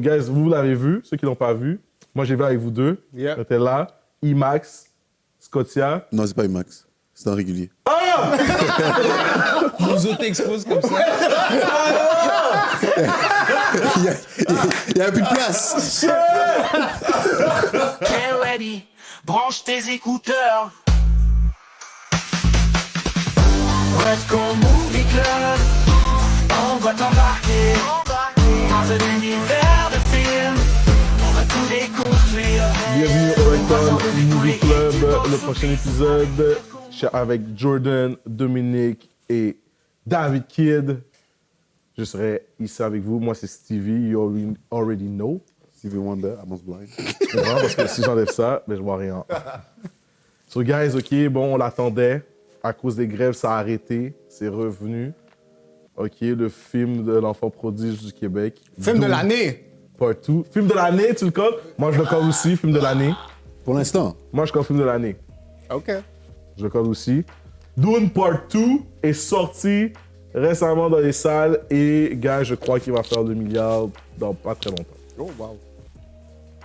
Guys, vous l'avez vu, ceux qui l'ont pas vu. Moi, j'ai vu avec vous deux. Yeah. J'étais là. IMAX, Scotia. Non, c'est pas IMAX. C'est un régulier. Nous autres expose comme ça. Il y a plus de place. T'es ready, branche tes écouteurs. Let's go movie club. On va t'embarquer dans un univers de films. On va tout déconstruire. Bienvenue au Recon Movie Club. Le prochain épisode, je suis avec Jordan, Dominique et David Kidd. Je serai ici avec vous. Moi, c'est Stevie. You already know. Stevie Wonder, Amos Blind. Tu comprends? Parce que si j'enlève ça, ben, je vois rien. So, guys, OK, bon, on l'attendait. À cause des grèves, ça a arrêté. C'est revenu. OK, le film de l'enfant prodige du Québec. Film de Doom l'année. Part 2. Film de l'année, tu le colles? Moi, je le colle aussi, film de l'année. Pour l'instant. Moi, je colle film de l'année. OK. Je le colle aussi. Dune Part 2 est sorti récemment dans les salles et, gars, je crois qu'il va faire 2 milliards dans pas très longtemps. Oh, wow.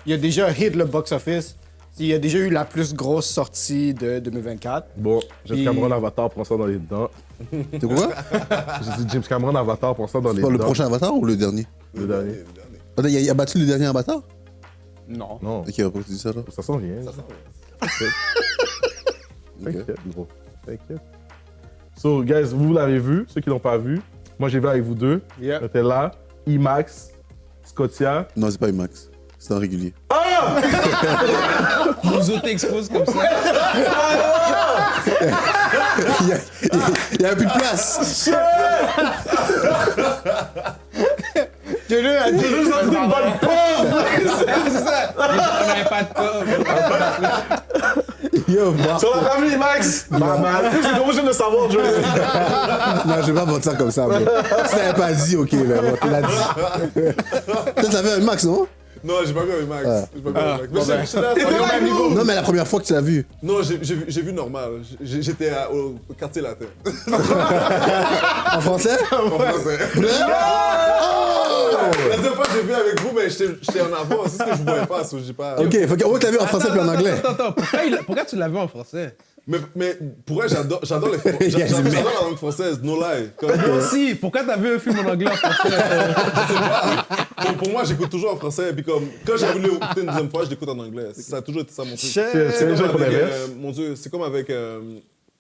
Il a déjà hit le box-office. Il a déjà eu la plus grosse sortie de 2024. Bon, James Et- Cameron Avatar prend ça dans les dents. C'est quoi? J'ai dit James Cameron Avatar prend ça dans les Pas dents. le prochain Avatar ou le dernier? Le dernier. Attends, il a battu le dernier Avatar? Non. Non, Ok, pourquoi tu dis ça là? ça sent rien. Ok. T'inquiète, gros. T'inquiète. So, guys, vous l'avez vu, ceux qui l'ont pas vu. Moi, j'ai vu avec vous deux. Yeah. J'étais là. IMAX, Scotia. Non, c'est pas IMAX. C'est un régulier. Nous autres expose comme ça. Il y a plus de place. Dieu a dit. Deux ans de bonne pauvre! C'est ça. On n'avait pas de com. Yo, va. Sur la famille IMAX! Pas mal. C'est comment je viens de savoir, Joe? Non, je vais pas mentir comme ça, bro. Tu l'avais pas dit, ok, mais bon, tu l'as dit. Toi, t'avais un IMAX, non? Non, j'ai pas vu avec Max. J'ai pas vu avec Max. bon Mais ben. j'étais là, au même niveau. Non, mais la première fois que tu l'as vu. Non, j'ai vu normal. J'étais au quartier latin. En français? En français. La deuxième fois que j'ai vu avec vous, mais j'étais en avant. C'est ce que je voyais pas. So, j'ai pas... Ok, faut qu'au moins t'as vu en français puis en anglais. Attends. Pourquoi tu l'as vu en français? Mais pour elle, j'adore les Il y a du mec. j'adore la langue française, no lie. Comme, Moi aussi. Pourquoi t'as vu un film en anglais en français? pour moi, j'écoute toujours en français. Et puis comme, quand j'ai voulu l'écouter une deuxième fois, je l'écoute en anglais. Ça a toujours été ça mon truc. C'est les gens qu'on Avec, inverse. mon Dieu, c'est comme avec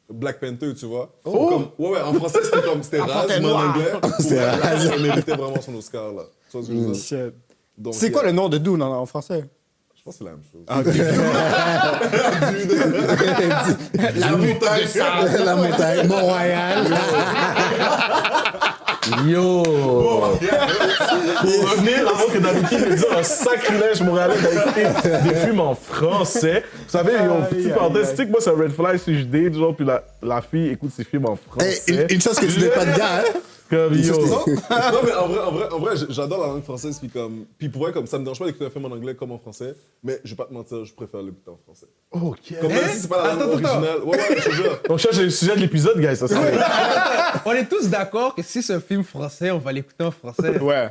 Black Panther, tu vois. Comme, ouais, en français, c'était rase, mais en anglais, C'est rase. ça méritait vraiment son Oscar, là. Tu vois ce que je veux dire? Donc, C'est quoi le nom de Dune en français? Je pense que c'est la même chose. La montagne. La montagne, Mont-Royal. Yo! Pour revenir, avant que David Kidd me dise un sacrilège montréalais d'écouter des films en français. Vous savez, petite parenthèse, tu sais que moi, c'est un red flag si je date, genre, puis la fille écoute ses films en français. Hey, une chance que tu n'es pas de gars, hein? Comme yo. Non, mais en vrai, j'adore la langue française, puis pour vrai, comme ça me dérange pas d'écouter un film en anglais comme en français, mais je vais pas te mentir, je préfère l'écouter en français. Ok. Comme même si c'est pas la langue originale. Ouais, je te jure. Donc, ça, j'ai le sujet de l'épisode, guys. Ça, c'est... On est tous d'accord que si c'est un film français, on va l'écouter en français. Ouais.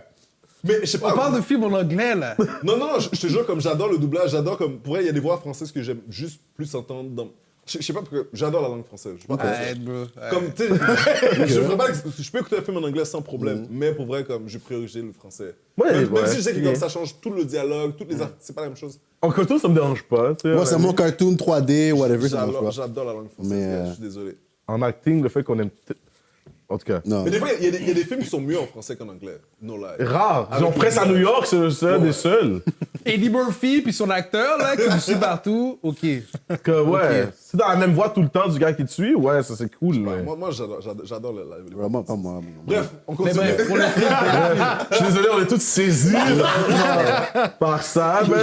Mais je sais pas. On parle de film en anglais, là. Non, je te jure, comme j'adore le doublage, j'adore comme. Pour vrai, il y a des voix françaises que j'aime juste plus entendre dans. Je sais pas pourquoi, j'adore la langue française. Je sais pas pourquoi. Ouais, bro. Comme, tu sais, je peux écouter un film en anglais sans problème, mais pour vrai, comme, je priorise le français. Ouais, même ouais. si je sais que comme ça change tout le dialogue, toutes les c'est pas la même chose. En cartoon, ça me dérange pas. tu sais. Moi, c'est mon cartoon 3D, whatever, ça marche pas. J'adore la langue française, Mais, gars, je suis désolé. En acting, le fait qu'on aime. En tout cas. Non. Mais des fois, il y a des films qui sont mieux en français qu'en anglais. No lie. Rare. Avec Genre, les Presse à gars. New York, c'est un des seuls. Eddie Murphy, puis son acteur, là, qui le suit partout, ok. Que, ouais. C'est dans la même voix tout le temps du gars qui te suit, ouais, ça c'est cool. Mais... Moi, j'adore le Vraiment pas moi. Bref, on Mais continue. bref, pour le film, Je suis désolé, on est tous saisis par ça. man.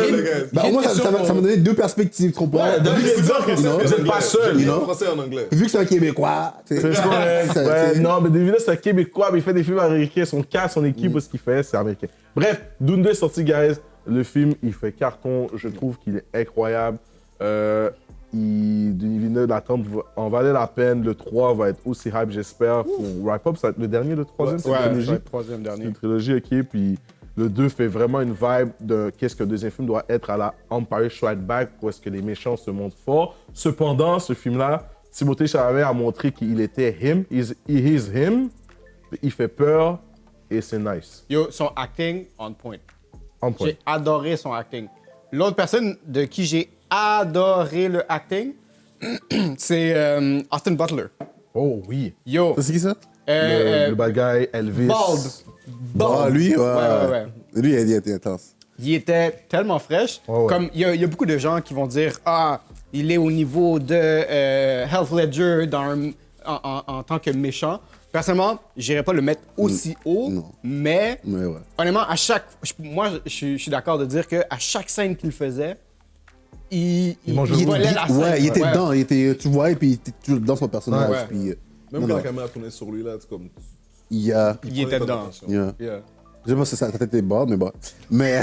Bah, au moins, ça m'a donné deux perspectives, tu comprends? David vient de dire que vous n'êtes pas seul. Il est en français et en anglais. Vu que c'est un Québécois, tu sais. C'est correct. Ça, Ouais, c'est- non, mais David, c'est un Québécois, mais il fait des films américains. Son cast, son équipe, ce qu'il fait, c'est américain. Bref, Dune 2 est sorti, guys. Le film, il fait carton. Je trouve qu'il est incroyable. Denis Villeneuve, l'attente en valait la peine. Le 3 va être aussi hype, j'espère. Pour Wrap Up, ça va être le dernier, le troisième, c'est une trilogie. troisième C'est dernier. une trilogie, ok. Puis Le 2 fait vraiment une vibe de qu'est-ce que le deuxième film doit être à la Empire Strikes Back, où est-ce que les méchants se montrent forts. Cependant, ce film-là, Timothée Chalamet a montré qu'il était him, he is him, il fait peur et c'est nice. Yo, son acting, on point. On point. J'ai adoré son acting. L'autre personne de qui j'ai adoré le acting, c'est Austin Butler. Oh oui. Yo. Ça, c'est qui ça? Le bad guy, Elvis. Bald. Ah, lui, ouais. Lui, il était intense. Il était tellement fraîche. Ouais, ouais. Comme il y a beaucoup de gens qui vont dire ah il est au niveau de Heath Ledger en tant que méchant. Personnellement, j'irais pas le mettre aussi haut, non. mais Mais ouais. honnêtement moi je suis d'accord de dire que à chaque scène qu'il faisait, il mangeait le volait la scène. Ouais, il était Ouais. dedans, tu vois, et puis il était toujours dans son personnage. Ouais. Puis, Même non, quand non, la caméra tournait sur lui, là, c'est comme. il y a... Il était dedans. Yeah. Yeah. Je sais pas si sa tête était bonne, mais bon. Mais,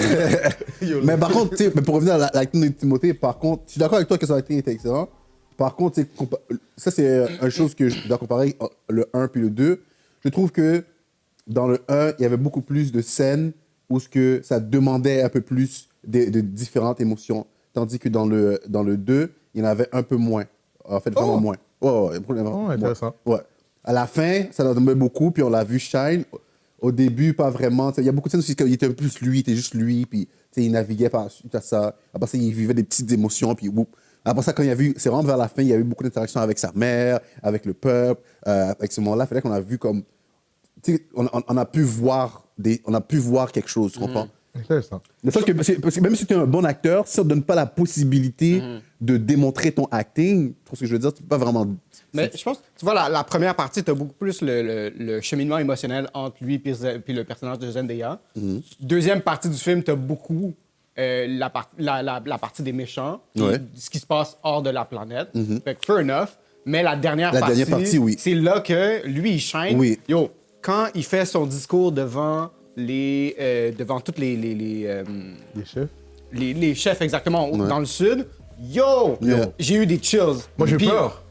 Yo, mais par contre, tu sais, mais pour revenir à l'acting de Timothée, par contre, je suis d'accord avec toi que son acting était excellent. Par contre, tu sais, ça, c'est une chose que je dois comparer le 1 puis le 2. Je trouve que dans le 1, il y avait beaucoup plus de scènes où ce que ça demandait un peu plus de différentes émotions. Tandis que dans le 2, il y en avait un peu moins. En fait, vraiment moins. Ouais, vraiment. Oh, intéressant. Ouais. À la fin, ça en donnait beaucoup, puis on l'a vu shine. Au début, pas vraiment. Il y a beaucoup de scènes aussi qu'il était un peu plus lui, il était juste lui, puis il naviguait par suite à ça. Après ça, il vivait des petites émotions, puis whoop. Après ça, quand il y a vu, c'est vraiment vers la fin, il y a eu beaucoup d'interactions avec sa mère, avec le peuple, avec ce moment-là. Il fallait qu'on a vu comme. On a pu voir quelque chose, tu comprends? Intéressant. Le seul parce que même si tu es un bon acteur, si on ne donne pas la possibilité de démontrer ton acting, tu vois ce que je veux dire, tu peux pas vraiment. Mais je pense, tu vois, la première partie, tu as beaucoup plus le cheminement émotionnel entre lui et le personnage de Zendaya. Deuxième partie du film, tu as beaucoup la partie des méchants, Ouais. ce qui se passe hors de la planète. Fait que fair enough. Mais la dernière La partie, dernière partie, oui. c'est là que lui, il shine. Oui. Yo, quand il fait son discours devant toutes Les chefs. les chefs exactement dans le sud, yo, Yeah. j'ai eu des chills. Moi, j'ai eu Puis- peur.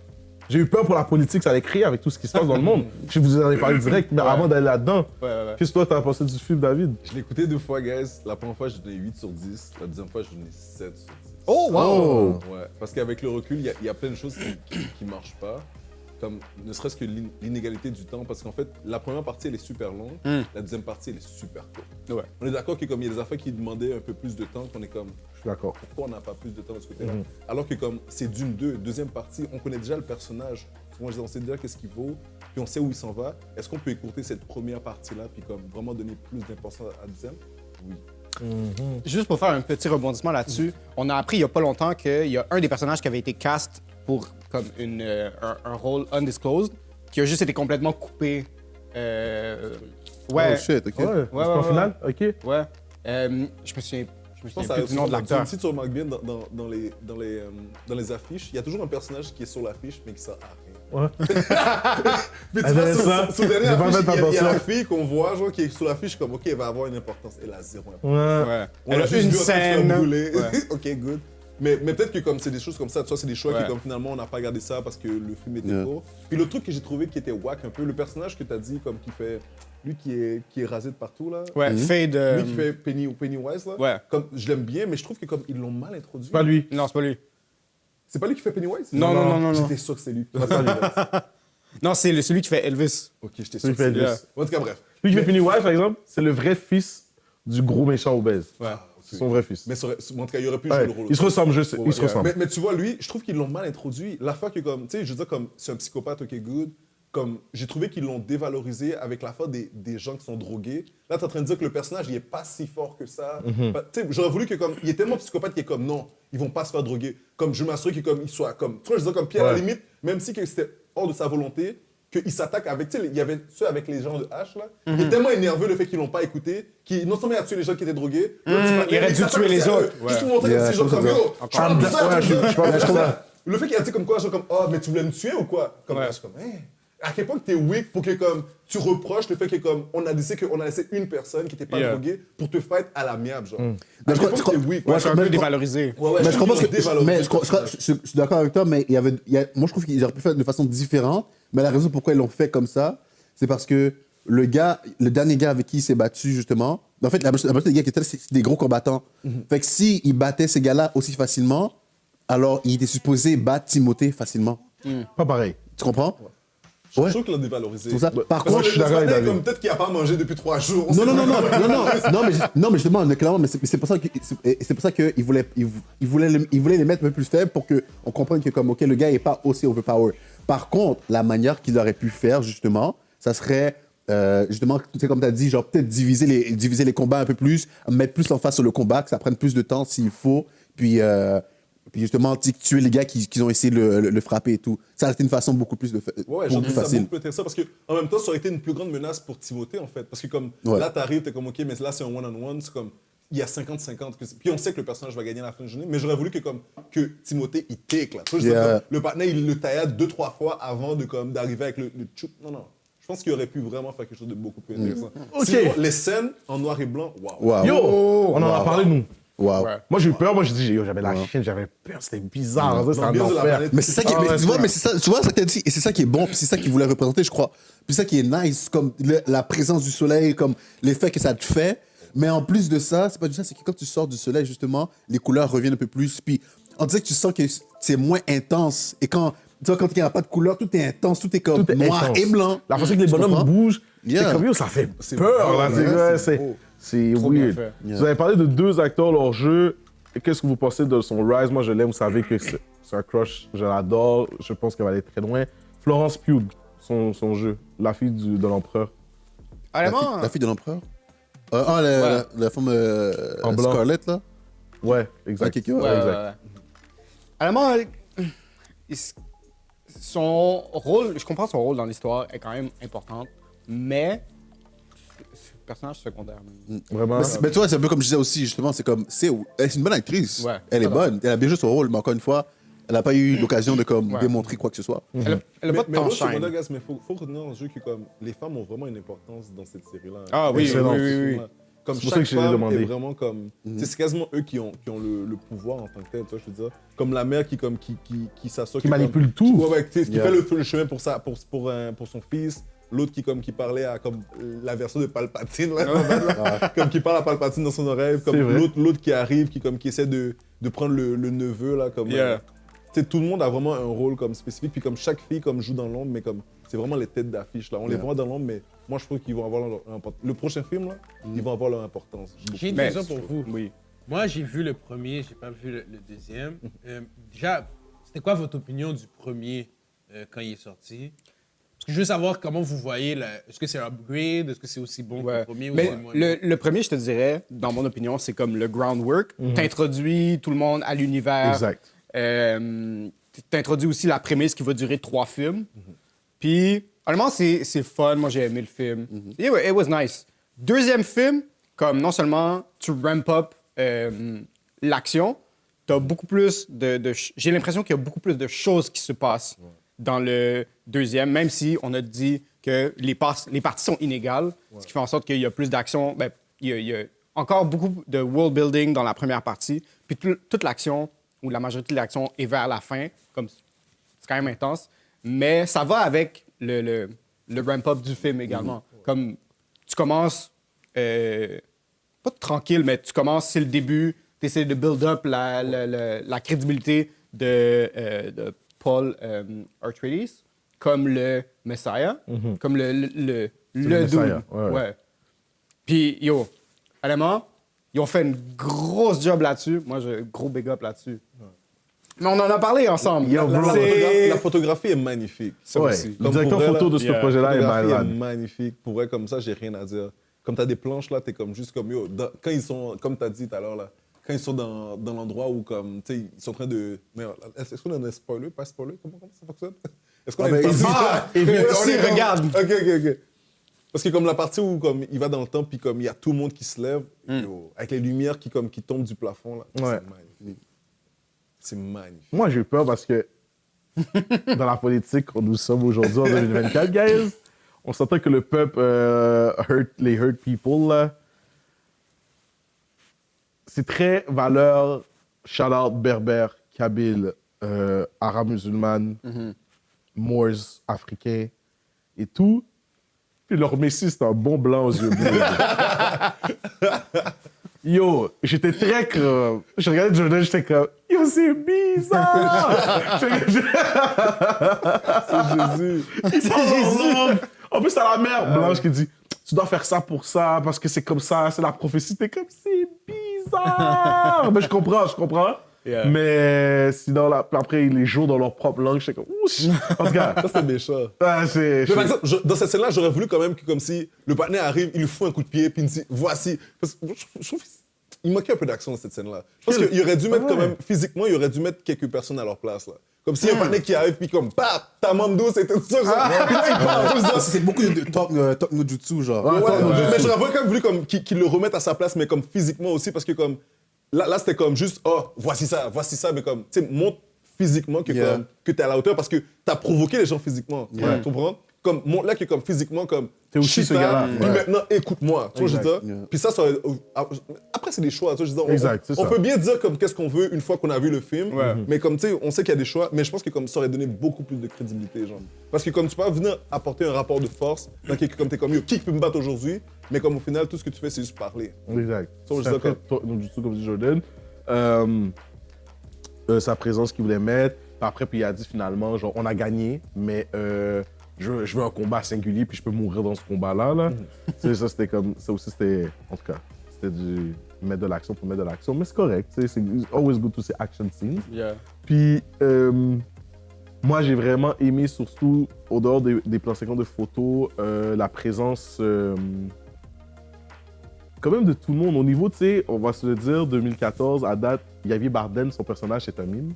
J'ai eu peur pour la politique, ça allait créer avec tout ce qui se passe dans le monde. Je vous en ai parlé direct, mais avant d'aller là-dedans, ouais. qu'est-ce que toi, t'as pensé du film, David? Je l'ai écouté 2 fois, guys. La première fois, j'ai donné 8 sur 10. La deuxième fois, j'ai donné 7 sur 10. Oh, wow! Ouais, parce qu'avec le recul, il y a plein de choses qui marchent pas. Comme ne serait-ce que l'inégalité du temps. Parce qu'en fait, la première partie, elle est super longue. La deuxième partie, elle est super courte. Ouais. On est d'accord que comme il y a des affaires qui demandaient un peu plus de temps, qu'on est comme, Je suis d'accord. pourquoi on n'a pas plus de temps de ce côté-là? Alors que comme c'est Dune 2, deuxième partie, on connaît déjà le personnage. Moi, on sait déjà qu'est-ce qu'il vaut, puis on sait où il s'en va. Est-ce qu'on peut écourter cette première partie-là, puis comme vraiment donner plus d'importance à la deuxième? Oui. Juste pour faire un petit rebondissement là-dessus, on a appris il y a pas longtemps qu'il y a un des personnages qui avait été cast pour comme un rôle undisclosed, qui a juste été complètement coupé. Ouais. Oh shit, ok. Ouais, c'est pas ouais. final? OK. Ouais. Je me souviens Je pense plus du nom de l'acteur. Si tu remarques bien, dans les affiches, il y a toujours un personnage qui est sur l'affiche, mais qui sert à rien. Ouais. Puis tu vois, Intéressant. sur la dernière J'ai pas affiche, fait il y a attention. la fille qu'on voit, genre, qui est sur l'affiche, comme, OK, elle va avoir une importance. Elle a zéro importance. Ouais. Ouais. On Elle l'a a juste une vu en train de se faire scène. brûler. Ouais. OK, good. Mais peut-être que comme c'est des choses comme ça, tu vois, c'est des choix Ouais. qui, comme finalement, on n'a pas gardé ça parce que le film était Yeah. court. Puis le truc que j'ai trouvé qui était whack un peu, le personnage que tu as dit, comme qui fait. Lui qui est rasé de partout, là. Ouais, Fade. Lui qui fait Pennywise, là. Ouais. Comme, je l'aime bien, mais je trouve que comme ils l'ont mal introduit. Pas lui. Non, c'est pas lui. C'est pas lui qui fait Pennywise? Non. J'étais sûr que c'est lui. Pas ça, lui. Non, c'est celui qui fait Elvis. Ok, j'étais Celui sûr qui fait que c'est lui. Elvis. En tout cas, bref. Lui qui fait Pennywise, par exemple, c'est le vrai fils du gros méchant obèse. Ouais. C'est son vrai fils. Mais en tout cas, il aurait pu jouer Ouais, le rôle. ils se ressemblent, je sais. Ouais, Ils se ouais. ressemblent. Mais tu vois, lui, je trouve qu'ils l'ont mal introduit. L'affaire que, comme, tu sais, je veux dire, comme, c'est un psychopathe, ok, good. Comme, j'ai trouvé qu'ils l'ont dévalorisé avec l'affaire des gens qui sont drogués. Là, t'es en train de dire que le personnage, il est pas si fort que ça. Tu sais, j'aurais voulu que, comme, il est tellement psychopathe qu'il est comme, non, ils vont pas se faire droguer. Comme, je m'assure qu'il comme, il soit comme, tu vois, je veux dire, comme, puis à la Ouais. limite, même si que c'était hors de sa volonté, qu'il s'attaque avec, tu sais, il y avait ceux avec les gens de H, là. Il est tellement énervé le fait qu'ils l'ont pas écouté, qu'il non seulement il a tué les gens qui étaient drogués, il aurait dû s'attaque tuer les aussi à eux. autres. Ouais. Juste pour montrer Yeah, que c'est genre je comme, comprends yo, je parle de ça, Ouais, tu veux dire. je comprends. Le fait qu'il a dit comme quoi, genre comme, oh, mais tu voulais me tuer ou quoi? Comme, Ouais. je suis comme, hey, à quel point que t'es weak pour que comme, tu reproches le fait que comme, on a décidé qu'on a laissé une personne qui était pas Yeah. droguée pour te fight à l'amiable, genre. Mais À je quel crois- point je que t'es crois- weak. Ouais, c'est un peu mais- dévalorisé. Ouais, ouais, Mais je comprends trouve ce que. qu'ils ont dévalorisé Mais le personnage. je suis d'accord avec toi, mais moi je trouve qu'ils auraient pu faire de façon différente. Mais la raison pourquoi ils l'ont fait comme ça, c'est parce que le dernier gars avec qui il s'est battu, justement, en fait, la majorité des gars qui étaient là, c'est des gros combattants. Fait que s'il battait ces gars-là aussi facilement, alors il était supposé battre Timothée facilement. Pas pareil. Tu comprends? Je Ouais. trouve qu'il l'a dévalorisé. C'est ça. Par Parce contre, que je suis d'accord avec David. comme peut-être qu'il a pas mangé depuis 3 jours. non, mais justement, mais c'est pour ça qu'il voulait les mettre un peu plus faibles pour qu'on comprenne que, comme, OK, le gars n'est pas aussi overpower. Par contre, la manière qu'il aurait pu faire, justement, ça serait, justement, tu sais, comme tu as dit, genre, peut-être diviser les combats un peu plus, mettre plus l'emphase sur le combat, que ça prenne plus de temps s'il faut, puis justement, tuer les gars qui ont essayé de le frapper et tout. Ça a été une façon beaucoup plus, Ouais, beaucoup plus ça facile. beaucoup plus intéressant parce que en même temps, ça aurait été une plus grande menace pour Timothée en fait. Parce que comme Ouais. là, t'arrives, t'es comme ok, mais là c'est un one-on-one, c'est comme il y a 50-50. Puis on sait que le personnage va gagner à la fin de journée, mais j'aurais voulu que Timothée il tique là. Tu vois, je veux dire, Yeah. comme, le partenaire il le taillade 2-3 fois avant d'arriver avec le choup. Non. Je pense qu'il aurait pu vraiment faire quelque chose de beaucoup plus intéressant. Ok. Sinon, les scènes en noir et blanc, waouh. Wow. Yo, on en a Wow. parlé, nous. Wow. Ouais. Moi, j'ai eu peur. Moi, j'ai dit, yo, j'avais la chienne, j'avais peur. C'était bizarre. Ça, c'était un L'ambiance de la enfer. planète. Mais c'est ça qui Ah, mais ouais, tu vois, c'est mais c'est ça, tu vois ça que t'as dit, et c'est ça qui est bon, puis c'est ça qu'il voulait représenter, je crois. Puis ça qui est nice, comme la présence du soleil, comme l'effet que ça te fait. Mais en plus de ça, c'est pas juste ça, c'est que quand tu sors du soleil, justement, les couleurs reviennent un peu plus. Puis on dirait que tu sens que c'est moins intense. Et quand, tu vois, quand il n'y a pas de couleur, tout est intense, tout est comme Tout est noir intense. et blanc. La façon que les Tu bonhommes comprends? bougent, Yeah. c'est comme yo, ça fait C'est peur. beau, Là, ouais, ouais, c'est beau. c'est Trop bien weird. fait. Yeah. Vous avez parlé de 2 acteurs, leur jeu. Qu'est-ce que vous pensez de son rise? Moi, je l'aime. Vous savez que c'est un crush. Je l'adore. Je pense qu'elle va aller très loin. Florence Pugh, son jeu. La fille de l'empereur. Honnêtement, La fille de l'empereur. La femme En blanc. Scarlett, là. Ouais, exact. Ok, ok, ouais, exact. ouais. Honnêtement, son rôle, je comprends son rôle dans l'histoire est quand même important, mais c'est un personnage secondaire. man. Vraiment. Mais tu vois, c'est un peu comme je disais aussi, justement, c'est comme, c'est une bonne actrice. Ouais. Elle est bonne, elle a bien joué son rôle, mais encore une fois, elle n'a pas eu l'occasion de comme, Ouais. démontrer quoi que ce soit. Elle a pas de Mais temps rôle shine. secondaire, guys, mais faut retenir en jeu que comme les femmes ont vraiment une importance dans cette série-là. Ah oui, Excellent. oui, oui, oui. Comme C'est pour ça chaque que je l'ai femme demandé. est vraiment comme... tu sais, c'est quasiment eux qui ont le pouvoir en tant que tel, tu vois, je veux dire. Comme la mère qui s'assure... Qui manipule tout. Ouais, ouais, tu sais, qui Yeah. fait le chemin pour son fils. L'autre qui parlait à comme la version de Palpatine, là, comme qui parle à Palpatine dans son oreille. C'est Comme vrai. l'autre qui arrive, qui essaie de prendre le neveu, là, comme... Yeah. Tu sais, tout le monde a vraiment un rôle comme spécifique, puis comme chaque fille comme joue dans l'ombre, mais comme c'est vraiment les têtes d'affiche là. On les Yeah. voit dans l'ombre, mais moi je trouve qu'ils vont avoir leur importance. Le prochain film là, ils vont avoir leur importance. J'ai une Mais- question pour vous. Oui. Moi, j'ai vu le premier, j'ai pas vu le deuxième. Déjà, c'était quoi votre opinion du premier quand il est sorti? Parce que je veux savoir comment vous voyez, est-ce que c'est un upgrade, est-ce que c'est aussi bon que Ouais. le premier ou Mais c'est moins le premier, je te dirais, dans mon opinion, c'est comme le groundwork. T'introduis tout le monde à l'univers. Exact. T'introduis aussi la prémisse qui va durer 3 films. Puis, honnêtement, c'est fun. Moi, j'ai aimé le film. It was nice. Deuxième film, comme non seulement tu ramp up l'action, t'as beaucoup plus j'ai l'impression qu'il y a beaucoup plus de choses qui se passent dans le deuxième, même si on a dit que les parties sont inégales, ce qui fait en sorte qu'il y a plus d'action. Ben, il y a encore beaucoup de world building dans la première partie, puis toute l'action, ou la majorité de l'action, est vers la fin, comme c'est quand même intense, mais ça va avec le ramp-up du film également. Comme tu commences, pas tranquille, mais tu commences, c'est le début, tu essaies de build up la crédibilité de Paul Atreides comme le Messiah, comme le Messiah, dude. ouais. Puis, yo, honnêtement, ils ont fait une grosse job là-dessus. Moi, j'ai gros big up là-dessus. Mais on en a parlé ensemble. Yo, bro. C'est- La photographie est magnifique. Ça Ouais. aussi. Le Comme directeur pour vrai, photo là, de ce yeah. La projet-là est photographie malade. magnifique. Pour vrai, comme ça, j'ai rien à dire. Comme t'as des planches là, t'es comme juste comme yo. Quand ils sont, comme t'as dit tout à l'heure là, quand ils sont dans l'endroit où comme, tu sais, ils sont en train de. Mais est-ce qu'on a un spoiler, pas spoiler, comment ça fonctionne? Est-ce qu'on a une partie- si, on est comme- regarde. Ok. Parce que comme la partie où comme il va dans le temps puis comme il y a tout le monde qui se lève, yo, avec les lumières qui tombent du plafond là, Ouais. c'est magnifique. C'est magnifique. Moi, j'ai eu peur parce que dans la politique, où nous sommes aujourd'hui en 2024, guys, on sentait que le peuple les hurt people, là. C'est très valeur, shout-out berbère, kabyle, arabe musulmane, moors africains et tout. Puis leur messie, c'était un bon blanc aux yeux bleus. Yo, j'étais très comme... Je regardais Jordan, j'étais comme... Yo, c'est bizarre! C'est Jésus. C'est Jésus! En plus, t'as la mère blanche qui dit... Tu dois faire ça pour ça, parce que c'est comme ça, c'est la prophétie. T'es comme, c'est bizarre! Mais je comprends. Yeah. Mais sinon, là, après, les jouent dans leur propre langue, j'étais comme... Ouch! En tout cas... Ça, c'est méchant. c'est... Mais par exemple, dans cette scène-là, j'aurais voulu quand même que, comme si le partenaire arrive, il lui fout un coup de pied, puis il dit voici. Parce que je trouve qu'il manquait un peu d'action dans cette scène-là. Je pense qu'il aurait dû mettre quand même, physiquement, il aurait dû mettre quelques personnes à leur place. Là. Comme si un partenaire qui arrive, puis comme, bap, ta mamdo, c'était tout ça. Puis là, il part. C'est beaucoup de top no jutsu, genre. Mais j'aurais quand même voulu comme, qu'il le remette à sa place, mais comme physiquement aussi, parce que comme, là c'était comme juste, oh, voici ça, mais comme, tu sais, montre physiquement que, comme, que t'es à la hauteur, parce que t'as provoqué les gens physiquement. Tu comprends? Comme, montre là que comme physiquement, comme, t'es aussi ce gars-là. Puis maintenant, écoute-moi. Tu vois, je veux dire? Puis ça aurait... Après, c'est des choix. Tu vois, je veux dire, Exact, c'est on ça. peut bien dire comme qu'est-ce qu'on veut une fois qu'on a vu le film, mais comme, tu sais, on sait qu'il y a des choix, mais je pense que comme ça aurait donné beaucoup plus de crédibilité, genre. Parce que comme tu peux pas venir apporter un rapport de force, dans comme t'es comme, yo, qui peut me battre aujourd'hui? Mais comme au final, tout ce que tu fais, c'est juste parler. Exact. Ça, je C'est dis après, donc, du tout, comme dit Jordan, sa présence qu'il voulait mettre. Puis il a dit finalement, genre, on a gagné, mais je veux un combat singulier, puis je peux mourir dans ce combat-là. Là. Tu sais, ça, c'était comme... Ça aussi, c'était... En tout cas, c'était du... Mettre de l'action pour mettre de l'action. Mais c'est correct, tu sais. C'est always good to see action scenes. Yeah. Puis, moi, j'ai vraiment aimé, surtout, au dehors des plans séquences de photos, la présence... quand même de tout le monde. Au niveau, tu sais, on va se le dire, 2014, à date, Javier Bardem, son personnage, c'est un mime.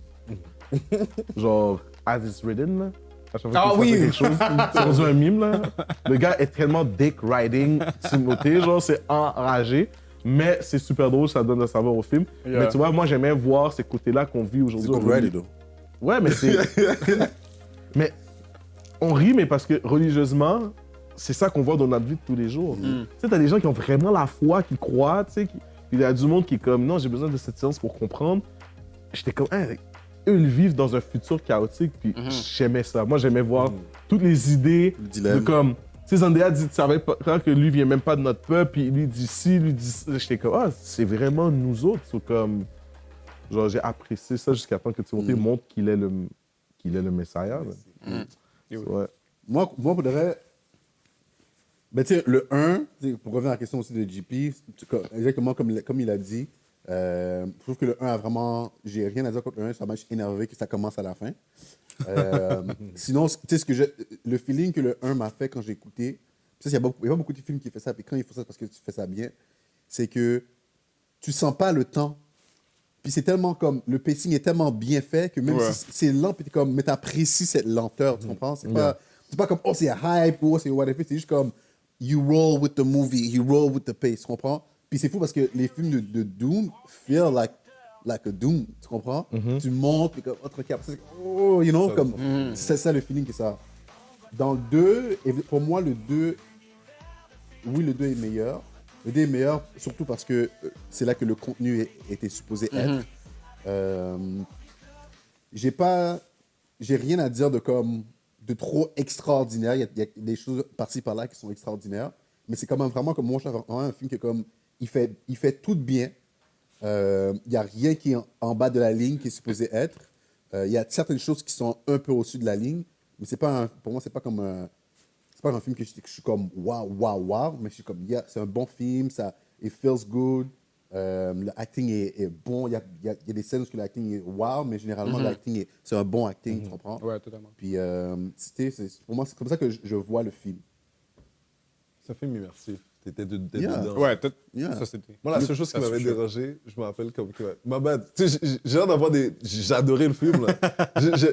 Genre, as it's written, là. À chaque fois qu'il se passe quelque chose, c'est rendu un mime, là. Le gars est tellement dick riding Timothée, genre, c'est enragé. Mais c'est super drôle, ça donne de savoir au film. Yeah. Mais tu vois, moi, j'aimais voir ces côtés-là qu'on vit aujourd'hui. C'est copyrighted, though. Ouais, mais c'est... mais on rit, mais parce que religieusement, c'est ça qu'on voit dans notre vie de tous les jours. Tu sais, t'as des gens qui ont vraiment la foi, qui croient, tu sais. Puis il y a du monde qui est comme, non, j'ai besoin de cette science pour comprendre. J'étais comme, hein, eux, ils vivent dans un futur chaotique, puis j'aimais ça. Moi, j'aimais voir toutes les idées Le dilemme. de comme... Tu sais, Zendaya dit, tu savais pas que lui vient même pas de notre peuple, puis lui dit ci, lui dit ça. J'étais comme, ah, c'est vraiment nous autres. C'est comme... Genre, j'ai apprécié ça jusqu'à temps que Timothée montre qu'il est le Messiah. Ouais. Moi, pour de vrai, ben, tu sais, le 1, pour revenir à la question aussi de JP, exactement comme il a dit, je trouve que le 1 a vraiment... J'ai rien à dire contre le 1, ça m'a juste énervé que ça commence à la fin. Sinon, tu sais, le feeling que le 1 m'a fait quand j'ai écouté, il n'y a pas beaucoup de films qui font ça, puis quand ils font ça, parce que tu fais ça bien, c'est que tu sens pas le temps. Puis c'est tellement comme... Le pacing est tellement bien fait que même si c'est lent, puis t'es comme... Mais t'apprécies cette lenteur, tu comprends? C'est pas comme, oh, c'est hype, ou oh, c'est whatever. C'est juste comme, you roll with the movie, you roll with the pace, tu comprends? Puis c'est fou parce que les films de Dune feel like a Dune, tu comprends? Tu montes, puis comme, autre cap, oh, you know, comme... C'est ça le feeling que ça a. Dans le 2, et pour moi, le 2... Oui, le 2 est meilleur. Le 2 est meilleur, surtout parce que c'est là que le contenu était supposé être. J'ai rien à dire de trop extraordinaire. Il y a des choses par-ci par-là qui sont extraordinaires, mais c'est quand même vraiment comme moi, je trouve vraiment un film qui comme il fait tout bien. Il y a rien qui est en bas de la ligne qui est supposé être. Il y a certaines choses qui sont un peu au-dessus de la ligne, mais c'est pas pour moi c'est pas comme c'est pas un film que je suis comme wow, mais je suis comme c'est un bon film, ça it feels good. Le acting est bon. Il y a des scènes où l'acting est wow, mais généralement, l'acting c'est un bon acting, tu comprends? Ouais, totalement. Puis, pour moi, c'est comme ça que je vois le film. C'est un film immersif. T'étais Yeah. dedans. Ouais, Yeah. ça c'était... Moi, la seule chose qui m'avait dérangé, je me rappelle comme que... Ma bad. Tu sais, j'ai l'air d'avoir des... J'ai adoré le film, là.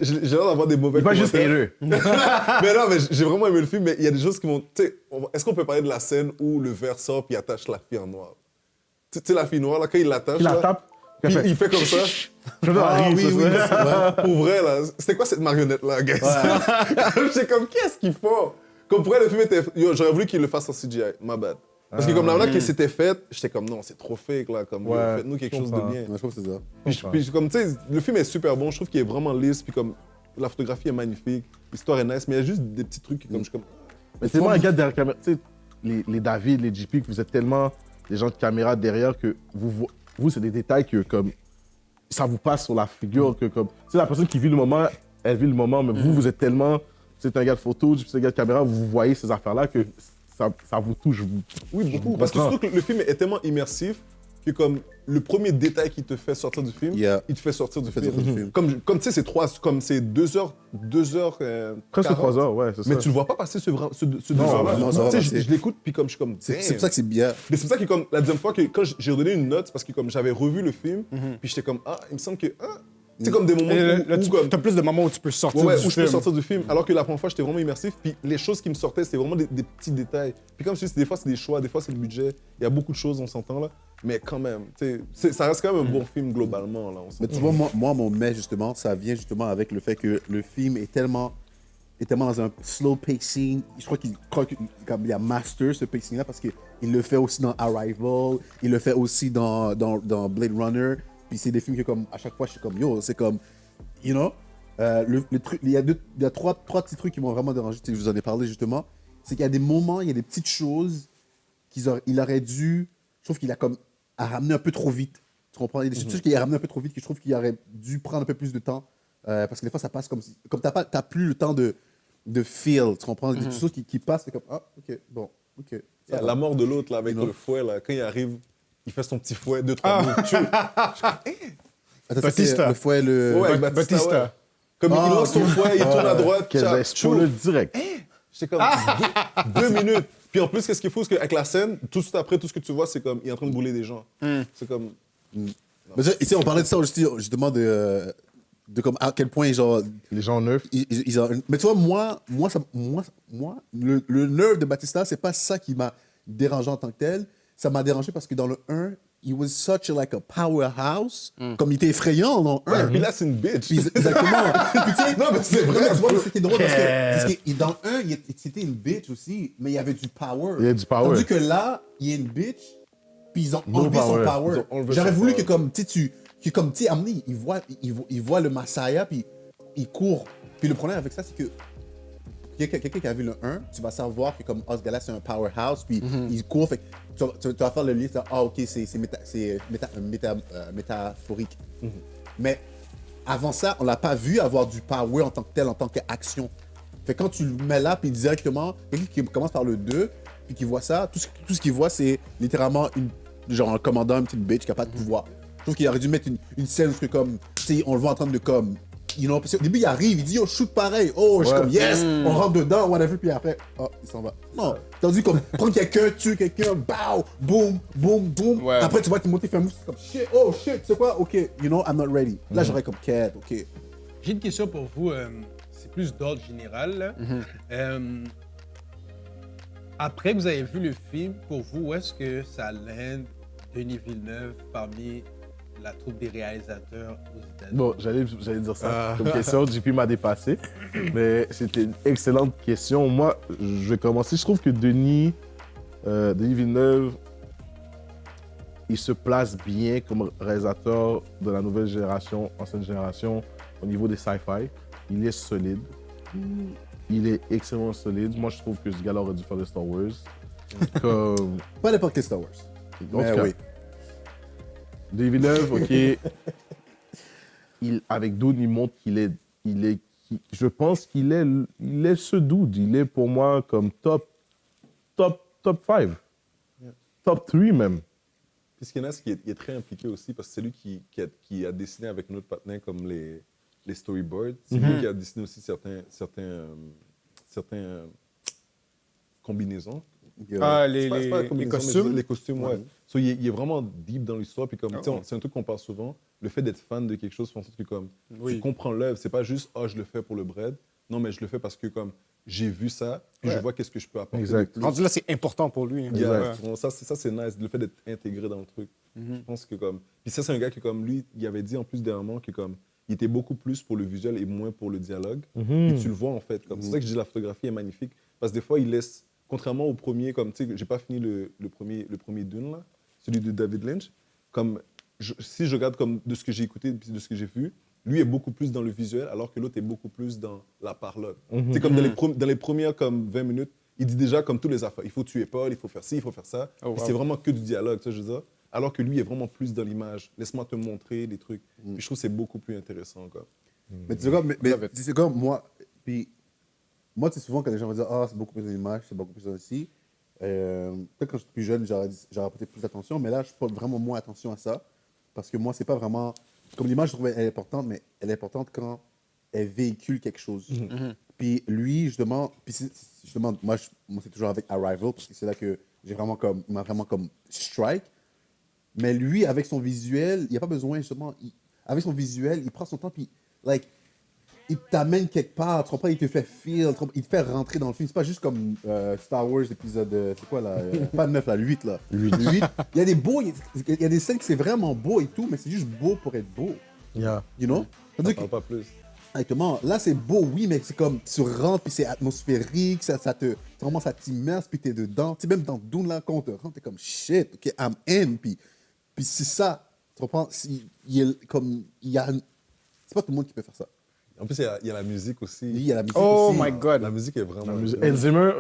J'ai l'air d'avoir des mauvais Pas juste commentaires. haineux. Mais non, mais j'ai vraiment aimé le film, mais il y a des choses qui m'ont... Tu sais, est-ce qu'on peut parler de la scène où le verre sort puis il attache la fille en noir? Tu sais, la fille noire, là, quand il l'attache, Il la là, tape. puis il fait comme ça. Je dois rire, ça, ça. Pour vrai, là. C'était quoi cette marionnette-là, guys? J'étais comme, qu'est-ce qu'ils font? Comme pour elle, le film était... Yo, j'aurais voulu qu'il le fasse en CGI, my bad. Parce que comme la manière que c'était fait, j'étais comme, non, c'est trop fake, là. Comme, Ouais, faites-nous quelque chose de bien. Ouais, je trouve que c'est ça. Puis comme, tu sais, le film est super bon. Je trouve qu'il est vraiment lisse. Puis comme, la photographie est magnifique. L'histoire est nice. Mais il y a juste des petits trucs qui, comme, je suis comme... Mais tellement un gars derrière la caméra, tu sais, les David, les JP, que vous êtes tellement des gens de caméra derrière que vous c'est des détails que comme ça vous passe sur la figure que comme, tu sais, la personne qui vit le moment, elle vit le moment, mais vous êtes tellement, c'est un gars de photo, c'est un gars de caméra, vous voyez ces affaires-là que ça vous touche. Oui, beaucoup. Parce que surtout que le film est tellement immersif que comme le premier détail qui te fait sortir du film, Yeah. il te fait sortir du Fait film. sortir du film. Comme tu sais, c'est 2 heures, 2 heures. Presque 40. 3 heures, ouais, c'est ça. Mais tu le vois pas passer ce 2 Non, heures-là. non, ça va Tu sais, passer. je l'écoute, puis comme je suis comme. C'est damn. pour ça que c'est bien. Mais c'est pour ça que comme la deuxième fois que quand j'ai redonné une note, c'est parce que comme j'avais revu le film, puis j'étais comme il me semble que c'est comme des moments Là, où tu comme as plus de moments où tu peux sortir ouais, du où je peux film. sortir du film, alors que la première fois j'étais vraiment immersif, puis les choses qui me sortaient c'était vraiment des petits détails. Puis comme je dis, des fois c'est des choix, des fois c'est le budget, il y a beaucoup de choses on s'entend là, mais quand même, tu sais, ça reste quand même un bon film globalement là. Mais tu vois, moi, mon mais justement, ça vient justement avec le fait que le film est tellement dans un slow pacing. Je crois qu'il a master ce pacing-là parce qu'il le fait aussi dans Arrival, il le fait aussi dans Blade Runner. Puis c'est des films que comme à chaque fois je suis comme yo, c'est comme, you know, le truc, il y a trois petits trucs qui m'ont vraiment dérangé. Je vous en ai parlé justement. C'est qu'il y a des moments, il y a des petites choses il aurait dû. Je trouve qu'il a comme à ramener un peu trop vite. Tu comprends? Il y a des choses qu'il a ramené un peu trop vite que je trouve qu'il aurait dû prendre un peu plus de temps. Parce que des fois, ça passe comme si. Comme t'as plus le temps de feel. Tu comprends? Des choses qui passent, c'est comme ok, bon, ok. ça va. La mort de l'autre là avec Non. le fouet là, quand il arrive, il fait son petit fouet 2-3 minutes. Attends, ça, Batista. c'est le fouet, le. Ouais, avec Batista. ouais. Comme il lance son fouet, il tourne à droite, Quel tcha, spoiler tchou. direct. J'étais comme 2 minutes. Puis en plus, qu'est-ce qu'il faut, c'est qu'avec la scène, tout de suite après, tout ce que tu vois, c'est comme il est en train de brûler des gens. C'est comme. Mais tu sais, on parlait de ça justement de comme à quel point genre Les gens neufs. ils ont mais tu vois moi le nerve de Batista c'est pas ça qui m'a dérangé en tant que tel, ça m'a dérangé parce que dans le 1 he was such like a powerhouse comme il était effrayant dans le 1. Ouais, puis là, c'est une bitch. Puis exactement. Puis tu sais, Non, mais c'est vrai. tu vois, mais c'était drôle parce que dans le 1 c'était une bitch aussi, mais il y avait du power. Il y a du power. Tandis que là, il y a une bitch, puis ils ont No enlevé son power. power. Ils ont enlevé J'aurais son voulu power. que comme tu sais, à un moment donné, il voit le Masaya, puis il court. Puis le problème avec ça, c'est que quelqu'un qui a vu le 1, tu vas savoir que comme ce gars-là, c'est un powerhouse, puis il court. Fait que tu vas faire le lien, ok, c'est métaphorique. Mais avant ça, on l'a pas vu avoir du power en tant que tel, en tant qu'action. Fait que quand tu le mets là, puis directement, quelqu'un qui commence par le 2, puis qui voit ça, tout ce qu'il voit, c'est littéralement genre un commandant, une petite bitch qui a pas de pouvoir. Je trouve qu'il aurait dû mettre une scène où comme, tu sais, on le voit en train de comme, you know, parce qu'au début il arrive, il dit, oh, shoot pareil, oh, je suis comme, yes, on rentre dedans, whatever, puis après, oh, il s'en va. Non, tandis comme, prendre quelqu'un, tuer quelqu'un, bow, boom, boom, boom. Ouais. Après, tu vois Timothée faire un move, c'est comme, shit, oh, shit, tu sais quoi, ok, you know, I'm not ready. Là, j'aurais comme, quête, ok. J'ai une question pour vous, c'est plus d'ordre général. Là. Après que vous avez vu le film, pour vous, où est-ce que ça land Denis Villeneuve parmi la troupe des réalisateurs aux États-Unis? Bon, j'allais dire ça comme question. JP m'a dépassé. Mais c'était une excellente question. Moi, je vais commencer. Je trouve que Denis Villeneuve, il se place bien comme réalisateur de la nouvelle génération, ancienne génération, au niveau des sci-fi. Il est solide. Il est extrêmement solide. Moi, je trouve que ce gars-là aurait dû faire des Star Wars. Comme... Pas n'importe quel Star Wars. En Mais tout cas, oui. Denis Villeneuve, ok. Avec Dune, il montre je pense qu'il est ce dude. Il est pour moi comme top 5. Top 3 même. Puis ce qu'il y en a, c'est qu'il est très impliqué aussi parce que c'est lui qui a dessiné avec notre partenaire comme les storyboards. C'est lui qui a dessiné aussi certains combinaisons. Ah, C'est pas la les combinaison, mais costumes. les costumes, ouais. So, il est vraiment deep dans l'histoire. Puis comme, tu sais, c'est un truc qu'on parle souvent. Le fait d'être fan de quelque chose, je pense que comme, tu comprends l'œuvre. C'est pas juste, je le fais pour le bread. Non, mais je le fais parce que comme, j'ai vu ça, puis je vois qu'est-ce que je peux apporter. Exact. de plus. Rendu là, c'est important pour lui. Yeah, Ouais. ça, c'est nice, le fait d'être intégré dans le truc. Je pense que comme... Puis ça, c'est un gars qui, comme lui, il avait dit en plus dernièrement que comme, il était beaucoup plus pour le visuel et moins pour le dialogue. Et tu le vois en fait. Comme, c'est ça que je dis, la photographie est magnifique. Parce que des fois, il laisse, contrairement au premier, comme tu sais, j'ai pas fini le premier Dune, là, celui de David Lynch. Comme, si je regarde comme de ce que j'ai écouté puis de ce que j'ai vu, lui est beaucoup plus dans le visuel, alors que l'autre est beaucoup plus dans la parole. C'est comme dans les premières comme 20 minutes, il dit déjà comme tous les affaires. Il faut tuer Paul, il faut faire ci, il faut faire ça. Oh, Puis wow. c'est vraiment que du dialogue, tu sais, je veux dire. Alors que lui il est vraiment plus dans l'image. Laisse-moi te montrer des trucs. Puis je trouve que c'est beaucoup plus intéressant, quoi. Mais tu sais quoi, mais Love it. tu sais quoi, moi, puis moi, tu sais, souvent quand les gens vont dire, ah, c'est beaucoup plus d'image, c'est beaucoup plus ça aussi. Peut-être quand j'étais plus jeune, j'aurais prêté plus d'attention, mais là, je porte vraiment moins attention à ça. Parce que moi, c'est pas vraiment. Comme l'image, je trouve elle est importante, mais elle est importante quand elle véhicule quelque chose. Puis lui, justement, moi, c'est toujours avec Arrival, parce que c'est là que j'ai vraiment comme, il m'a vraiment comme strike. Mais lui, avec son visuel, il n'y a pas besoin, justement, avec son visuel, il prend son temps, puis, like, il t'amène quelque part, tu comprends, il te fait feel, il te fait rentrer dans le film. C'est pas juste comme Star Wars, épisode, c'est quoi, là, pas le 9, là, le 8, là. Le 8. Il y a des beaux, il y a des scènes que c'est vraiment beau et tout, mais c'est juste beau pour être beau. Yeah. You know? On C'est-à-dire parle pas plus. exactement. Là, c'est beau, oui, mais c'est comme tu rentres, puis c'est atmosphérique, ça vraiment, ça t'immerse, puis t'es dedans. Tu sais, même dans Dune, là, quand on te rentre, t'es comme shit, ok, I'm in. Puis c'est ça, tu comprends? C'est pas tout le monde qui peut faire ça. En plus, il y a la musique aussi. Oui, il y a la musique Oh aussi. my God. La musique est vraiment. Hans Zimmer,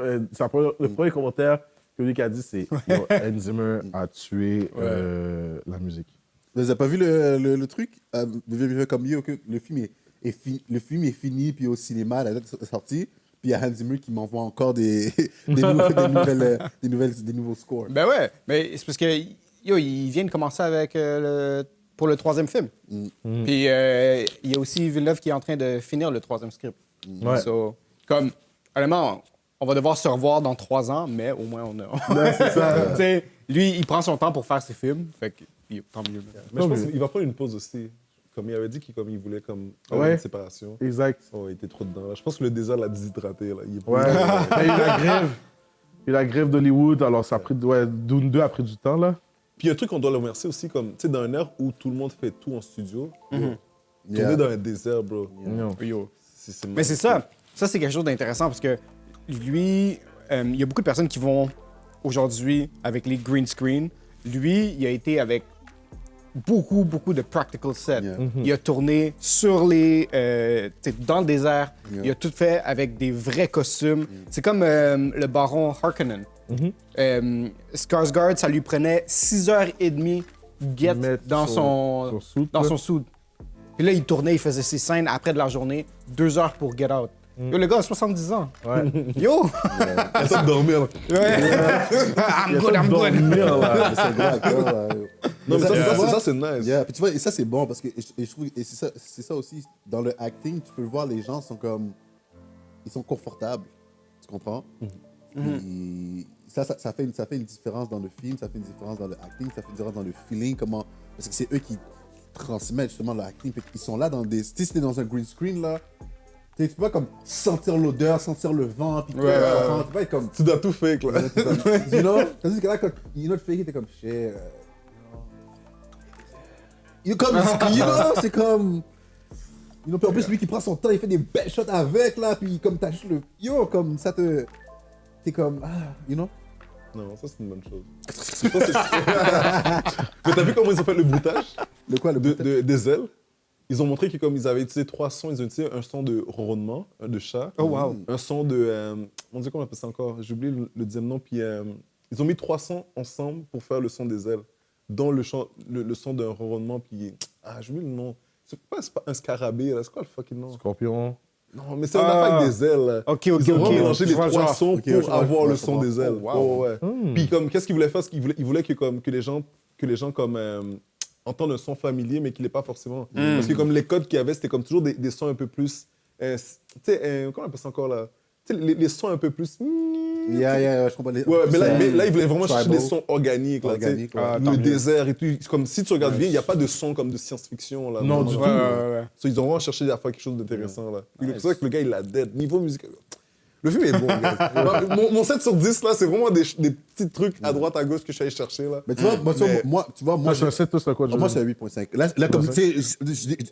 le premier commentaire que Luc a dit, c'est yo, Hans Zimmer a tué la musique. Vous avez pas vu le truc? Vivre comme mieux, que le film est fini, puis au cinéma, la date est sortie, puis il y a Hans Zimmer qui m'envoie encore des nouveaux scores. Ben ouais, mais c'est parce que yo, il vient de commencer avec pour le 3e film. Puis il y a aussi Villeneuve qui est en train de finir le 3e script. Ouais. So, comme, honnêtement, on va devoir se revoir dans 3 ans, mais au moins on a. Ouais, c'est ça. Tu sais, lui, il prend son temps pour faire ses films, fait que tant mieux. Mais je pense qu'il va prendre une pause aussi. Comme il avait dit qu'il voulait comme Ouais. une séparation. Exact. Oh, il était trop dedans. Là. Je pense que le désert l'a déshydraté. Là. Il est Ouais. Mais il y a eu la grève. Il y a eu la grève d'Hollywood, alors ça a pris. Ouais, Dune 2 a pris du temps, là. Puis il y a un truc qu'on doit le remercier aussi, comme, tu sais, dans une ère où tout le monde fait tout en studio, Yeah. tourner dans un désert, bro. Yo. Yo. C'est Mais c'est ça. Ça, c'est quelque chose d'intéressant parce que lui, il y a beaucoup de personnes qui vont aujourd'hui avec les green screen. Lui, il a été avec beaucoup de practical sets. Yeah. Il a tourné sur les, dans le désert. Yeah. Il a tout fait avec des vrais costumes. C'est comme le baron Harkonnen. Skarsgård, ça lui prenait 6h30 get Mettre dans son suit, dans là. son suit. Puis là, il tournait, il faisait ses scènes après de la journée, 2 heures pour get out. Yo, le gars a 70 ans. Ouais. Yo! Il y a ça de dormir. Là. I'm good. Dormir, là. Mais c'est blague, là. Non, mais tu vois, ça, c'est nice. Yeah, puis tu vois, et ça c'est bon parce que et je trouve et c'est ça aussi dans le acting, tu peux le voir, les gens sont comme ils sont confortables, tu comprends? Puis ça fait une différence dans le film, ça fait une différence dans le acting, ça fait une différence dans le feeling, comment parce que c'est eux qui transmettent justement le acting, puis ils sont là dans des si c'était dans un green screen là, tu peux pas comme sentir l'odeur, sentir le vent, puis tu peux pas être comme Tu dois tout fake, là. you know? Tandis que là, quand you know, fake, t'es comme shit. You know, c'est comme. You know, puis en plus, lui qui prend son temps, il fait des belles shots avec, là, puis comme t'as juste le. Yo, comme ça te. T'es comme. Ah, you know? Non, ça, c'est une bonne chose. Je pense que mais t'as vu comment ils ont fait le bruitage Le quoi, le des ailes? Ils ont montré que comme ils avaient utilisé 3 sons, ils ont utilisé un son de ronronnement, un de chat, Oh, wow. un son de... on dit comment on appelle ça encore? J'ai oublié le deuxième nom. Puis ils ont mis 3 sons ensemble pour faire le son des ailes, dont le son d'un ronronnement. Puis... Ah, j'ai oublié le nom. C'est pas un scarabée, là. C'est quoi le fucking nom? Scorpion. Non, mais c'est un affaire avec des ailes. Là. Ok. Ils ont vraiment mélangé les Je vois 3 genre. sons Ok, je pour vois, avoir je le vois, son je des ailes. vois. Oh, wow. Ouais. Puis comme, qu'est-ce qu'ils voulaient faire? Ils voulaient que les gens comme, entendent un son familier, mais qu'il n'est pas forcément. Parce que comme les codes qu'il y avait, c'était comme toujours des sons un peu plus... tu sais, comment on appelle ça encore là? Tu sais, les sons un peu plus... Yeah, je comprends. Ouais, mais là, ils voulaient vraiment chercher des tribal. sons organiques. Là, Organiques, tu sais. ouais. Le désert et tout. C'est comme si tu regardes bien, il n'y a pas de son comme de science-fiction. Là, Non, du tout. Ouais. So, ils ont vraiment cherché à faire quelque chose d'intéressant. Là. C'est pour ça que le gars, il l'a dead. Niveau musical. Le film est bon, gars. mon 7 sur 10, là, c'est vraiment des petits trucs à droite, à gauche que je suis allé chercher. Là. Mais tu vois, moi, Moi, je sais tout, c'est quoi, moi, c'est un 8.5. Là comme tu sais,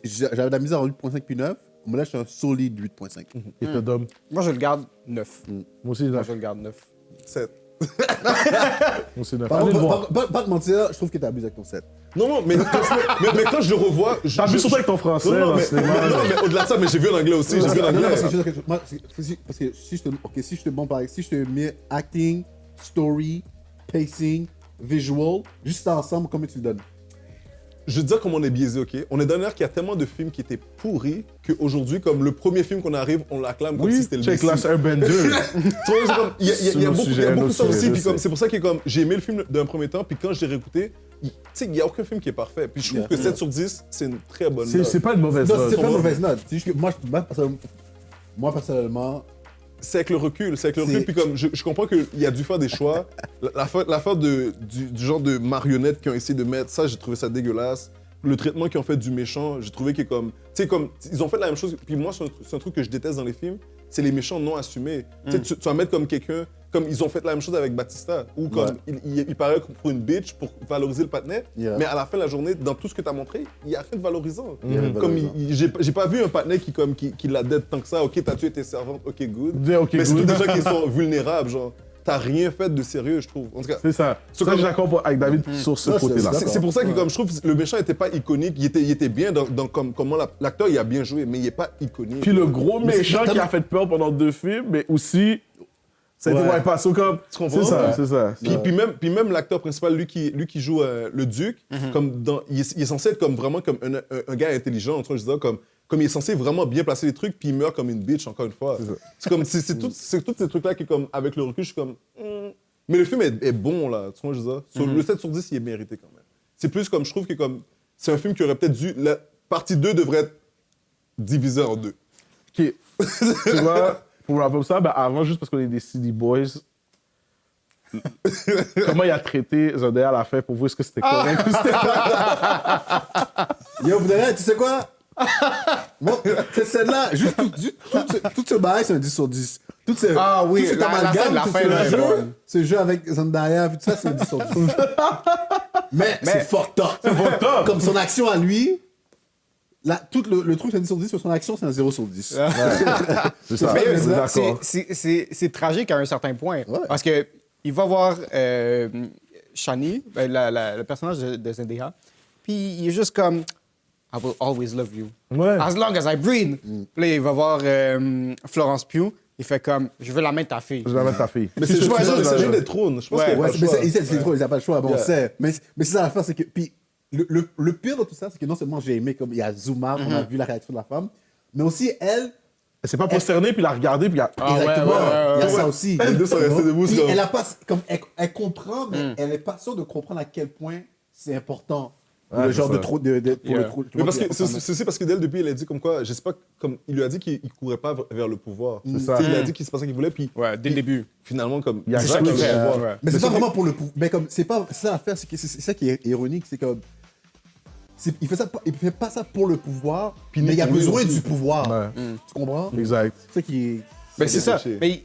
j'avais de la misère en 8.5 puis 9, mais là, je suis un solide 8.5. Et te donne. Moi, je le garde 9. Moi aussi, Moi, là. je le garde 9. 7. Moi aussi, là. Par Allez le contre, voir. pas te mentir, je trouve que t'abuses avec ton 7. Non, mais quand je le revois... T'as vu surtout avec ton français, Non, dans le mais cinéma. au-delà de ça, mais j'ai vu en anglais aussi. J'ai vu en Non, non, anglais. parce que je veux dire que moi, parce que si je te mets acting, story, pacing, visual, juste ça ensemble, combien tu le donnes? Je veux dire comment on est biaisé, ok? On est dans l'ère qu'il y a tellement de films qui étaient pourris qu'aujourd'hui, comme le premier film qu'on arrive, on l'acclame comme si Oui, c'était le check Messie. là, c'est un bender. Tu vois, c'est comme- il y a C'est beaucoup, il y a beaucoup de ça aussi. je Puis comme, sais. c'est pour ça que comme, j'ai aimé le film d'un premier temps, puis quand je l'ai réécouté, tu sais, il n'y a aucun film qui est parfait. Puis je trouve que 7 sur 10, c'est une très bonne note. C'est pas une mauvaise Non, note. c'est pas une mauvaise note. C'est juste que moi, personnellement, C'est avec le recul, c'est avec le C'est- recul. Puis comme, je comprends qu'il a dû faire des choix. L'affaire du genre de marionnettes qu'ils ont essayé de mettre, ça, j'ai trouvé ça dégueulasse. Le traitement qu'ils ont fait du méchant, j'ai trouvé que comme... Tu sais, comme, ils ont fait la même chose. Puis moi, c'est un truc que je déteste dans les films, c'est les méchants non assumés. Tu sais, tu vas mettre comme quelqu'un... Comme ils ont fait la même chose avec Batista, où comme il paraît pour une bitch pour valoriser le patinet, Yeah. mais à la fin de la journée, dans tout ce que tu as montré, il n'y a rien de valorisant. Il y a rien de Comme valorisant. j'ai pas vu un patinet qui la dette tant que ça. Ok, t'as tué tes servantes, ok, good. Dis, ok, Mais c'est tous good. des gens qui sont vulnérables, genre. T'as rien fait de sérieux, je trouve. En tout cas, C'est ça. C'est Ça, comme- je suis d'accord avec David sur ce Ça, côté-là. c'est- c'est pour ça que comme je trouve le méchant était pas iconique. Il était bien dans comment l'acteur il a bien joué, mais il est pas iconique. Puis le gros Mais c'est méchant qui a tellement- fait peur pendant 2 films, mais aussi, ça a été Ouais. ouais, pas comme. Tu comprends? C'est ça, Ouais. c'est ça. Puis même l'acteur principal, lui qui joue le duc, comme il est censé être comme vraiment comme un gars intelligent, en train de dire comme il est censé vraiment bien placer les trucs, puis il meurt comme une bitch encore une fois. C'est comme c'est tous ces trucs là qui comme avec le recul, je suis comme mais le film est bon là, tu vois je veux dire. Sur le 7 sur 10, il est mérité quand même. C'est plus comme je trouve que comme c'est un film qui aurait peut-être dû la partie 2 devrait être divisée en 2. Ok. Tu vois, pour rappeler ça, ben avant, juste parce qu'on est des CD Boys, comment il a traité Zendaya à la fin pour vous, est-ce que c'était correct ou c'était pas? Yo, vous tu sais quoi? Moi, cette scène-là, juste tout ce bail, c'est un 10 sur 10. Tout ce, Ah oui, tout cet la scène amalgame, de la tout fin, ce là, jeu, ouais. ce jeu avec Zendaya, tout ça, c'est un 10 sur 10. Mais c'est fucked up. Comme son action à lui, tout le truc, c'est un 10 sur 10, mais son action, c'est un 0 sur 10. C'est ça, Mais je suis c'est- d'accord. C'est tragique à un certain point. Ouais. Parce que il va voir Shani, le personnage de Zendaya, puis il est juste comme I will always love you. Ouais. As long as I breathe. Puis là, il va voir Florence Pugh, il fait comme je veux la main de ta fille. Je vais mettre ta fille. Mais c'est Je vois juste ça, le je- des trônes. Je pense Ouais, qu'il y a Ouais, pas le mais choix. c'est trop, ils n'ont pas le choix, bon, on Yeah. sait. Mais c'est ça l'affaire, c'est que. Puis le pire de tout ça, c'est que non seulement j'ai aimé, comme il y a zoom out, on a vu la réaction de la femme, mais aussi elle, Elle s'est pas prosternée, puis la regarder, puis elle... Ah, ouais, exactement, ouais, ouais, il y a ouais. ça aussi. Les deux sont restés debout, Puis c'est comme- elle a pas, comme, elle comprend, mais elle n'est pas sûre de comprendre à quel point c'est important. Pour Ouais, le c'est genre ça. de trop. Pour Yeah. le trop. Mais parce que c'est parce que dès le début, il a dit comme quoi, je sais pas, comme il lui a dit qu'il courait pas vers le pouvoir. C'est ça. Tu sais, il a dit que c'est pas ça qu'il voulait, puis Ouais, dès le début. finalement comme Il y a c'est ça ça qui qu'il fait, voulait. ouais. Mais c'est pas sauf vraiment pour le pouvoir. Mais comme, c'est ça l'affaire, c'est ça qui est ironique, c'est comme. Il fait pas ça pour le pouvoir, Puis mais il a pour lui besoin aussi. du pouvoir. Ouais. Tu comprends? Exact. C'est ça qui est. Ben, c'est ça. cliché. Mais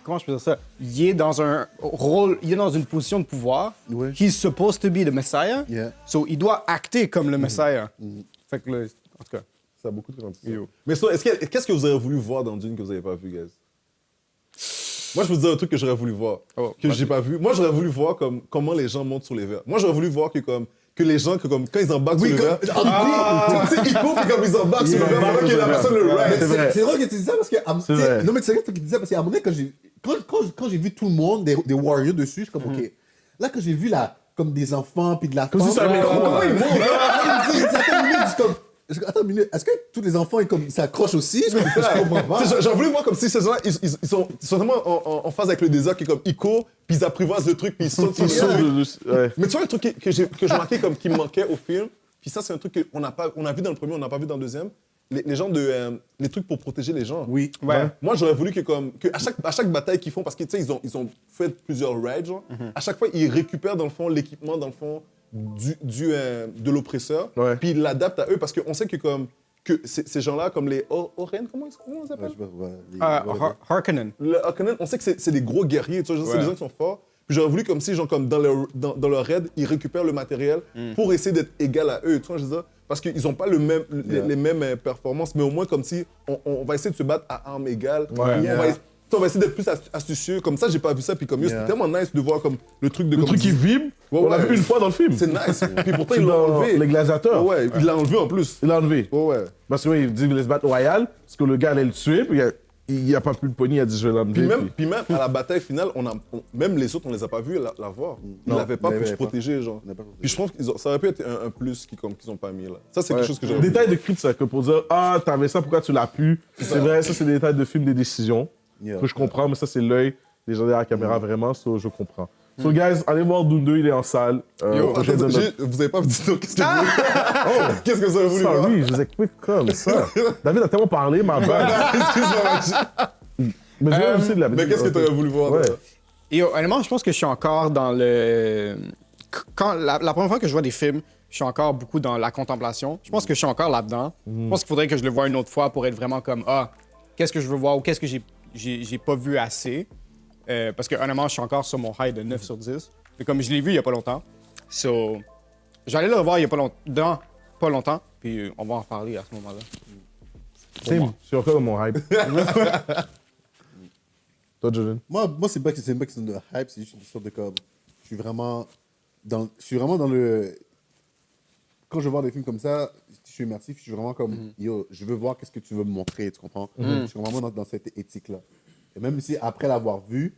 comment je peux dire ça? Il est dans un rôle, il est dans une position de pouvoir. Ouais. He's supposed to be the Messiah. Yeah. So il doit acter comme le Messiah. Fait que là, en tout cas. Ça a beaucoup de grandissement. Yo. Mais sinon, qu'est-ce que vous auriez voulu voir dans Dune que vous n'avez pas vu, guys? Moi, je vous dis un truc que j'aurais voulu voir, Oh, que vas-y. j'ai pas vu. Moi, j'aurais voulu voir comment les gens montent sur les verres. Moi, j'aurais voulu voir que les gens, quand ils embarquent sur le verre, tu sais, ils courent, puis comme ils embarquent sur le verre, pendant que la personne le Mais ride. C'est vrai. c'est drôle que tu dis ça parce que. C'est vrai. Non, mais c'est vrai que tu dis ça parce qu'à un moment donné, quand j'ai vu tout le monde, des warriors dessus, je suis comme, OK. Là, quand j'ai vu comme des enfants, puis de la Comme femme, si c'est un métro, comment là. ils montent, là? Attends une minute, je suis comme. Attends une minute, est-ce que tous les enfants ils s'accrochent aussi? Je comprends pas. Tu sais, J'ai voulu voir comme si ces gens-là, ils sont vraiment en phase avec le désert, qui est comme, ils courent, puis ils apprivoisent le truc, puis ils sautent sur le truc. Ouais. Mais tu vois, le truc que je marquais comme qui me manquait au film, puis ça, c'est un truc qu'on a vu dans le premier, on n'a pas vu dans le deuxième, les gens les trucs pour protéger les gens. Oui. Ouais. Moi, j'aurais voulu que à chaque bataille qu'ils font, parce que tu sais, ils ont fait plusieurs raids, genre, à chaque fois, ils récupèrent dans le fond l'équipement, dans le fond, de l'oppresseur, Ouais. puis ils l'adaptent à eux, parce qu'on sait que ces gens-là, comme les Oren, comment on les appelle? Harkonnen. Le Harkonnen, on sait que c'est des gros guerriers, tu vois, c'est Ouais. des gens qui sont forts. Puis j'aurais voulu comme si, genre, comme dans leur raid, ils récupèrent le matériel pour essayer d'être égal à eux, tu vois, je veux dire. Parce qu'ils n'ont pas les mêmes performances, mais au moins comme si on va essayer de se battre à armes égales. Ouais. Ou on va on va essayer d'être plus astucieux. Comme ça, j'ai pas vu ça. Puis comme, yo, c'était tellement nice de voir comme le truc de... Le comme truc qui vibre, on l'a vu une fois dans le film. C'est nice. Puis pourtant, C'est il l'a dans enlevé. Les Gladiateurs. Ouais, il l'a enlevé en plus. Il l'a enlevé. Ouais. Parce que oui, il dit qu'il voulait se battre royal, parce que le gars allait le tuer, puis il a pas pu le pogner, il a dit je vais l'enlever. Puis même à la bataille finale, même les autres, on les a pas vus la voir. Ils l'avaient pas pour se protéger, genre. Puis je pense que ça aurait pu être un plus qu'ils ont pas mis là. Ça, c'est quelque chose que j'aurais Détail de script, c'est que pour dire ah, t'avais ça, pourquoi tu l'as pu. C'est vrai, ça, c'est des détails de film, des décisions. Que je comprends, mais ça, c'est l'œil des gens derrière la caméra, vraiment, ça, je comprends. So, guys, allez voir Dune 2, il est en salle. Yo, prochaine attends, semaine. vous avez pas dit non, qu'est-ce que vous voulez? Qu'est-ce que vous avez voulu voir? Sorry, je vous ai coupé comme ça. David a tellement parlé, ma bad. Excuse-moi, Mais je vais aussi de la mais qu'est-ce que tu aurais voulu voir? Ouais. toi? Et honnêtement, je pense que je suis encore dans le... Quand la première fois que je vois des films, je suis encore beaucoup dans la contemplation. Je pense que je suis encore là-dedans. Je pense qu'il faudrait que je le voie une autre fois pour être vraiment comme, qu'est-ce que je veux voir ou qu'est-ce que j'ai pas vu assez. Parce que honnêtement, je suis encore sur mon high de 9 sur 10. Mais comme je l'ai vu il y a pas longtemps, so, j'allais le revoir il y a pas longtemps, puis on va en reparler à ce moment-là. Tim, je suis encore dans mon hype. Toi, Jordan? Moi c'est pas question de hype, c'est juste une sorte de comme. Je suis vraiment dans le. Quand je vois des films comme ça, je suis immersif, je suis vraiment comme, yo, je veux voir qu'est-ce que tu veux me montrer, tu comprends? Je suis vraiment dans cette éthique-là. Et même si après l'avoir vu,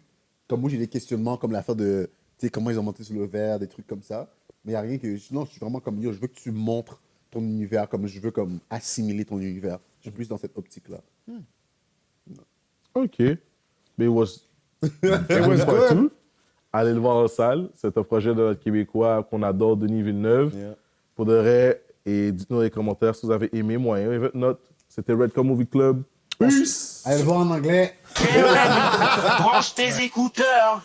comme moi j'ai des questionnements comme l'affaire de, tu sais, comment ils ont monté sur le verre, des trucs comme ça, mais il n'y a rien que, non, je suis vraiment comme, yo, je veux que tu montres ton univers, comme je veux comme assimiler ton univers. Je suis plus dans cette optique-là. OK. Mais it was good. Allez le voir en salle. C'est un projet de notre Québécois qu'on adore, Denis Villeneuve. Yeah. Pour de vrai, et dites-nous dans les commentaires si vous avez aimé, moyen, et votre note. C'était Redcom Movie Club. Peace! Allez le voir en anglais. Branche tes écouteurs.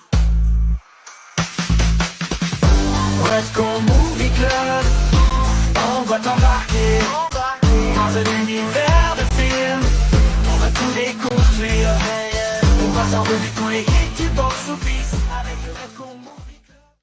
Redco Movie Club. On va t'embarquer dans un univers de films. On va tout découvrir. On va s'en du coin et du box-office avec le Redco